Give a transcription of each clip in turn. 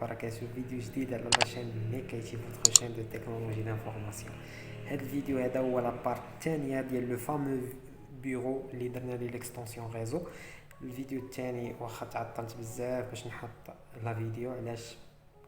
وبركاته. فيديو جديد على لاشين ميكايتي فوتر شين دو تكنولوجي لانفورماسيون. هاد الفيديو هذا هو لابارت الثانيه ديال لو فامو بيرو اللي درنا ليه ليكستونسيون ريزو. الفيديو الثاني واخا تعطلت بزاف باش نحط لا فيديو، علاش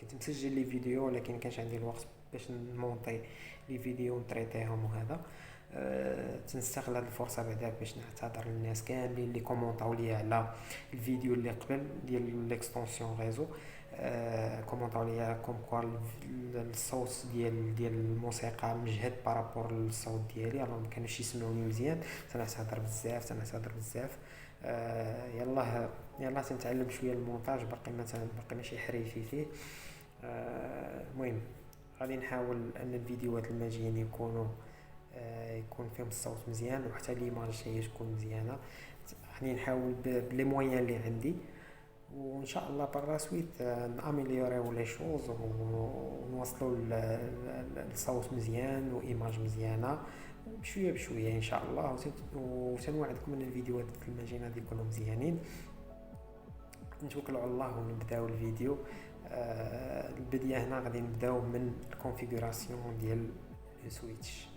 كنت مسجل لي فيديو ولكن كانش عندي الوقت باش نمونطي لي فيديو ونطريطيهم. وهذا تنستغل هذه الفرصه بعدا باش نعتذر للناس كاملين اللي كومونطاو لي على الفيديو اللي قبل ديال ليكستونسيون ريزو. كومونطاو لي كوم كوا الصوت ديال الموسيقى مجهد بارابور للصوت ديالي، ما كانوش يسمعوني مزيان. تنعتذر بزاف. يلا تنتعلم شويه المونتاج، باقي ماشي حريفي فيه. المهم غادي نحاول ان الفيديوهات الماجيين يكون فيهم الصوت مزيان وحتى ليماج هي تكون مزيانه. غادي نحاول بلي مويان اللي عندي، وان شاء الله بار لا سويت ناميليوريو لي شوز ونوصلوا الصوت مزيان وايماج مزيانه بشويه ان شاء الله. وسنوعدكم ان الفيديوهات الماجيين غادي يكونوا مزيانين. نتوكلوا على الله ونبداو الفيديو. البدايه هنا غادي نبداو من الكونفيغوراسيون ديال السويتش.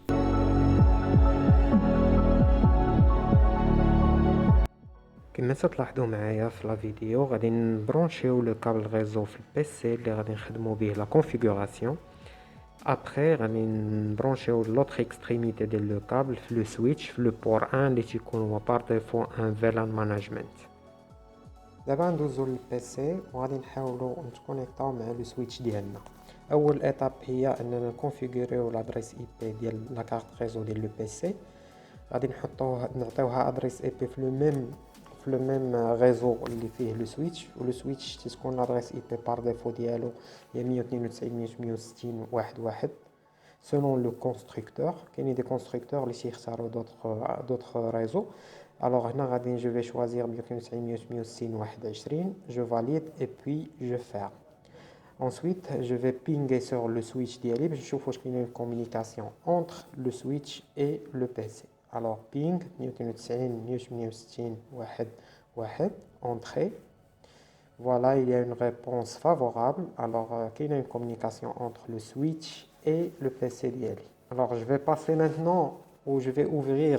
كما تلاحظوا معايا في لا فيديو غادي نبرونشيو لو كابل ريزو في البيسي اللي غادي نخدموا به لا كونفيغوراسيون. ابري غادي نبرونشيو لوطخ اكستريميتي ديال لو كابل في لو سويتش في لو بور 1 اللي تيكون هو بار ديفو ان فيلان ماناجمنت. دابا ندوزو للبيسي وغادي نحاولوا نتكونيكطاو مع لو سويتش ديالنا. اول ايتاب هي اننا نكونفيغوريو لادريس اي بي ديال لا كارت ريزو ديال لو بيسي. غادي نعطيوها ادريس اي بي في لو ميم ريزو اللي فيه لو سويتش، ولو سويتش تكون لادريس اي بي بار ديفو ديالو هي 192.168.1.1 سولون لو كونستركتور. كاينين دي كونستركتور اللي تيختاروا دوطخ ريزو. Alors هنا غادي je vais choisir 192.168.1.20. je valide et puis je ferme. Ensuite je vais pinguer sur le switch ديالي باش نشوف واش كاينه communication entre le switch et le PC. Alors ping 192.168.1.1 entrée. Voilà, il y a une réponse favorable. Alors qu'il y a une communication entre le switch et le PC d'IELI. Alors je vais passer maintenant où je vais ouvrir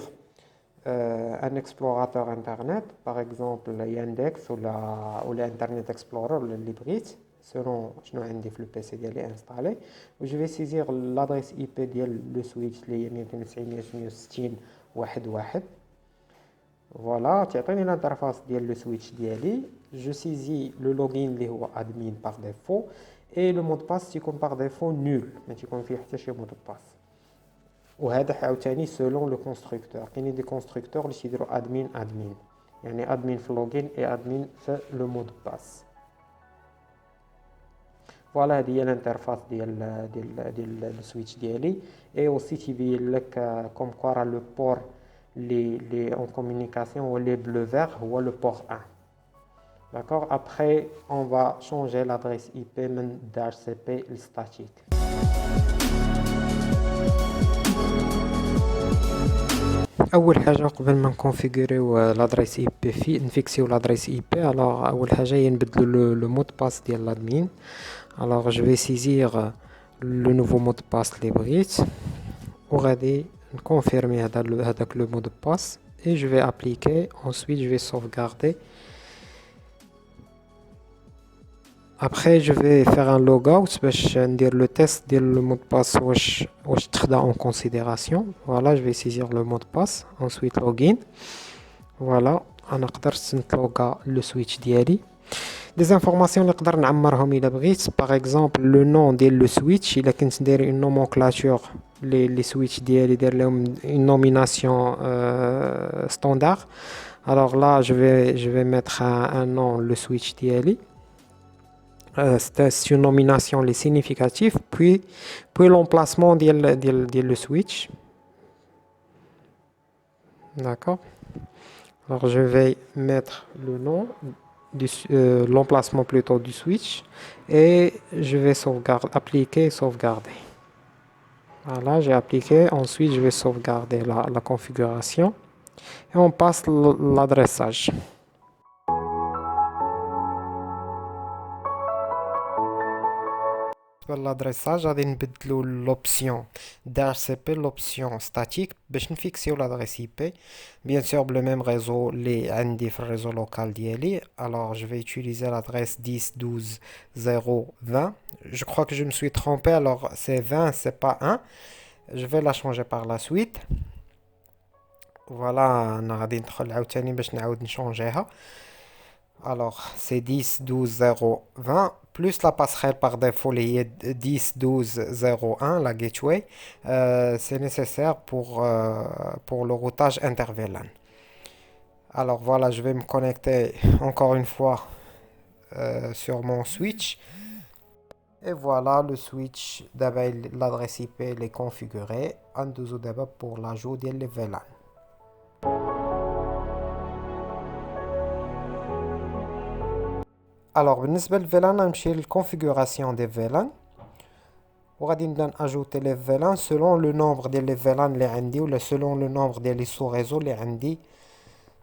un explorateur internet, par exemple Yandex ou l'Internet Explorer ou le Librit, selon je n'ai le PC d'IELI installé. Où je vais saisir l'adresse IP de le switch qui est 192.168.1.1. Voilà, tu as l'interface de le switch d'IELI. Je saisis le login qui est admin par défaut et le mot de passe qui est par défaut nul. Mais tu confirmes chez mot de passe. وهذا عاوتاني selon le constructeur. كاينين دي constructeurs اللي تيديروا admin يعني admin في login et admin في le mot de passe. Voilà, هذه هي الانترفاس ديال السويتش ديالي. et aussi تيبين لك comme quoi le port les en communication ou les bleu vert هو le port 1. D'accord. Après on va changer l'adresse IP من DHCP statique. اول حاجه قبل ما نكونفيغوريو لادريس اي بي نفيكسيو لادريس اي بي. الوغ اول حاجه هي نبدلو لو مود باس ديال لادمين. الوغ جو في سيزير لو نوفو مود باس اللي بغيت وغادي نكونفيرمي هذاك لو مود باس et je vais appliquer. Ensuite je vais sauvegarder. Après je vais faire un logout باش ندير le test ديال le mot de passe واش تخدا en considération. Voilà, je vais saisir le mot de passe. Ensuite login. Voilà, انا قدرت نتلوغا لو سويتش ديالي. des informations اللي نقدر نعمرهم الا بغيت. par exemple le nom ديال لو سويتش الا كنت ندير une nomenclature les switch ديالي داير لهم une nomination standard. alors là je vais mettre un nom le switch ديالي. c'est une nomination les significative puis l'emplacement ديال le switch. D'accord. Alors je vais mettre le nom l'emplacement plutôt du switch et je vais appliquer sauvegarder. Voilà, j'ai appliqué. Ensuite je vais sauvegarder la configuration et on passe l'adressage. l'adressage غادي نبدلو l'option d'HCP l'option statique باش نفيكسيو l'adresse IP bien sûr le même réseau اللي عندي في الريزو لوكال ديالي. alors je vais utiliser l'adresse 10.12.0.20. je crois que je me suis trompé, alors c'est 20, c'est pas 1. je vais la changer par la suite. voilà انا غادي ندخل عاوتاني باش نعاود نشونجيها. alors c'est 10.12.0.20 plus la passerelle par défaut qui est 10.12.0.1 la gateway. c'est nécessaire pour le routage inter-VLAN. alors voilà, je vais me connecter encore une fois sur mon switch. et voilà, le switch d'abord l'adresse IP est configurée. ندوزو d'abord pour l'ajout des VLAN. alors بالنسبة للVLAN نمشي للconfiguration des VLAN وغادي نبدا ناجوتي لي VLAN selon le nombre ديال les VLAN اللي عندي ولا selon le nombre ديال les sous réseaux اللي عندي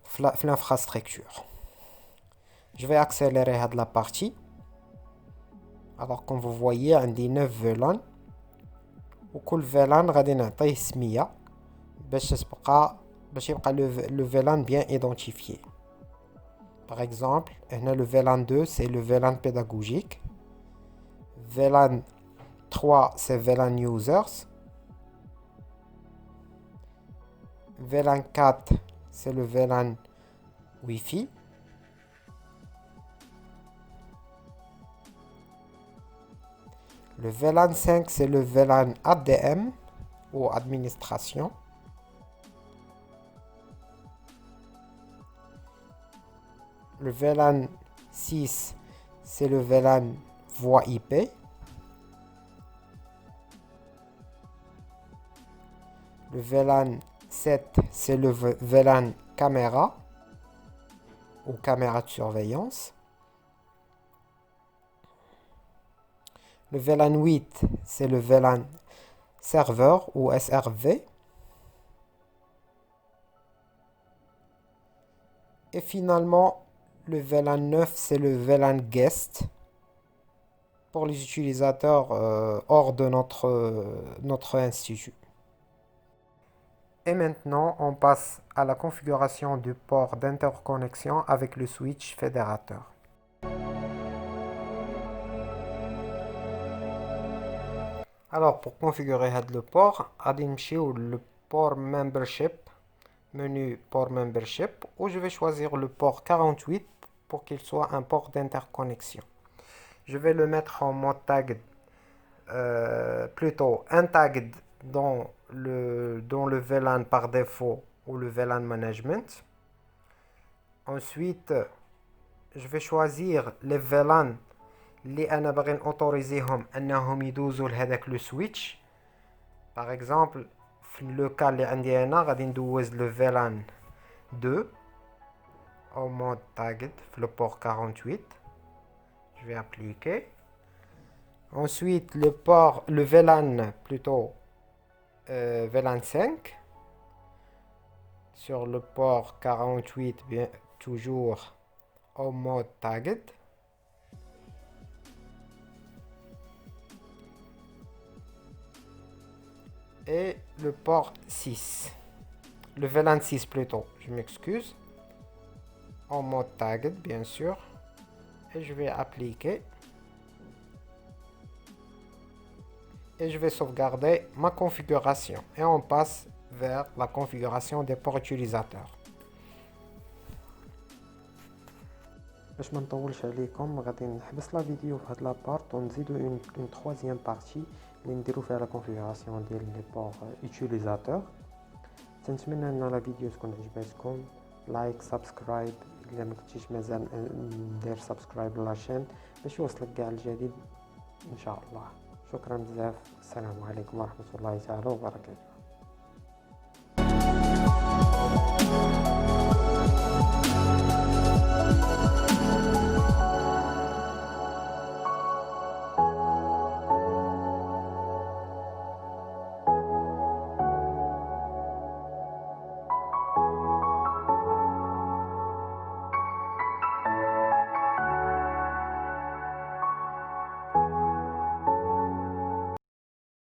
في l'infrastructure. je vais accélérer هاد la partie. alors comme vous voyez عندي 9 VLAN وكل VLAN غادي نعطيه سمية باش يبقى le VLAN bien identifié. par exemple هنا le VLAN 2 c'est le VLAN pédagogique, VLAN 3 c'est VLAN users, VLAN 4 c'est le VLAN Wi-Fi, le VLAN 5 c'est le VLAN ADM ou administration, le VLAN 6 c'est le VLAN voix IP, le VLAN 7 c'est le VLAN caméra ou caméra de surveillance, le VLAN 8 c'est le VLAN serveur ou SRV, et finalement le VLAN 9 c'est le VLAN guest pour les utilisateurs hors de notre institut. Et maintenant, on passe à la configuration du port d'interconnexion avec le switch fédérateur. Alors, pour configurer le port, غادي نمشيو le port membership, menu port membership, où je vais choisir le port 48 pour qu'il soit un port d'interconnexion. Je vais le mettre en mode tagged, plutôt untagged dans le VLAN par défaut ou le VLAN management. Ensuite, je vais choisir les VLAN اللي انا باغي نautoriser انهم يدوزوا لهذاك لو سويتش. par exemple في لو كا اللي عندي انا غادي ندوز لو VLAN 2 au mode tagged في le port 48. je vais appliquer. ensuite le VLAN plutôt VLAN 5 sur le port 48, bien toujours au mode tagged. et le port 6, le VLAN 6 plutôt, je m'excuse, en mode tagged bien sûr, et je vais appliquer et je vais sauvegarder ma configuration et on passe vers la configuration des ports utilisateurs. باش ما نطولش عليكم غادي نحبس لا فيديو في هاد لابارت ونزيدو اون ترويزيام بارتي اللي نديرو فيها لا كونفيغوراسيون ديال لي بور يوتيليزاتور. تنتمنى ان لا فيديو تكون عجبتكم. لايك سبسكرايب الا ما كنتيش مازال ندير سبسكرايب لاشين باش يوصلك كاع الجديد ان شاء الله. شكرا بزاف، السلام عليكم ورحمه الله تعالى وبركاته.